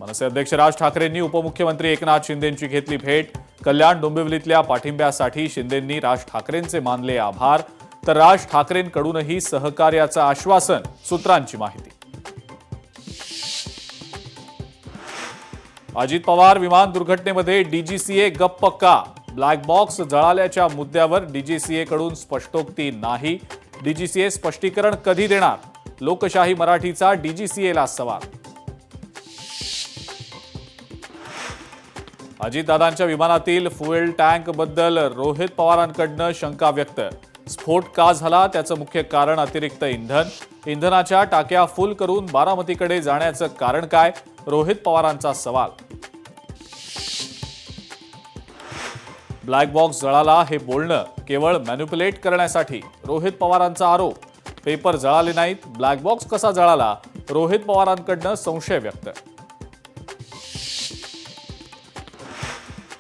मनसे अध्यक्ष राज ठाकरेंनी उपमुख्यमंत्री एकनाथ शिंदेंची घेतली भेट। कल्याण डोंबिवलीतल्या पाठिंब्यासाठी शिंदेंनी राज ठाकरेंचे मानले आभार, तर राज ठाकरेंकडूनही सहकार्याचं आश्वासन। सूत्रांची माहिती। अजित पवार विमान दुर्घटनेमध्ये डीजीसीए गप्प का? ब्लॅक बॉक्स जळाल्याच्या मुद्द्यावर डीजीसीए कडून स्पष्टोक्ती नाही। डीजीसीए स्पष्टीकरण कधी देणार? लोकशाही मराठीचा डीजीसीएला सवाल। अजितदादांच्या विमानातील फ्युएल टँक बद्दल रोहित पवारांकडून शंका व्यक्त। स्फोट का झाला त्याचं मुख्य कारण अतिरिक्त इंधन। इंधनाच्या टाक्या फुल करून बारामतीकडे जाण्याचं कारण काय? रोहित पवारांचा सवाल। ब्लॅक बॉक्स जळाला हे बोलणं केवळ मॅन्युप्युलेट करण्यासाठी, रोहित पवारांचा आरोप। पेपर जळाले नाहीत, ब्लॅक बॉक्स कसा जळाला? रोहित पवारांकडून संशय व्यक्त।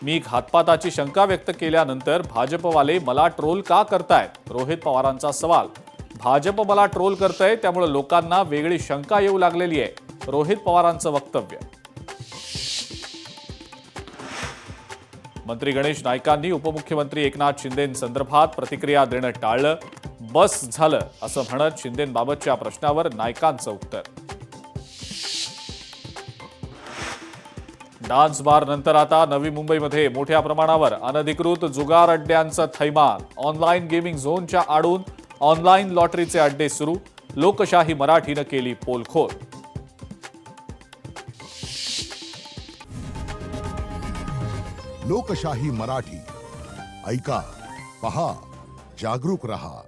मी घातपाताची शंका व्यक्त केल्यानंतर भाजपवाले मला ट्रोल का करतायत? रोहित पवारांचा सवाल। भाजप मला ट्रोल करतंय, त्यामुळे लोकांना वेगळी शंका येऊ लागलेली आहे। रोहित पवारांचं वक्तव्य। मंत्री गणेश नाईकांनी उपमुख्यमंत्री एकनाथ शिंदेंसंदर्भात प्रतिक्रिया देणं टाळलं। बस झालं असं म्हणत शिंदेंबाबतच्या प्रश्नावर नाईकांचं उत्तर। डान्स बार नंतर आता नवी मुंबईमध्ये मोठ्या प्रमाणावर अनधिकृत जुगार अड्ड्यांचं थैमान। ऑनलाईन गेमिंग झोनच्या आडून ऑनलाईन लॉटरीचे अड्डे सुरू। लोकशाही मराठीनं केली पोलखोल। लोकशाही मराठी ऐका, पहा, जागरूक रहा।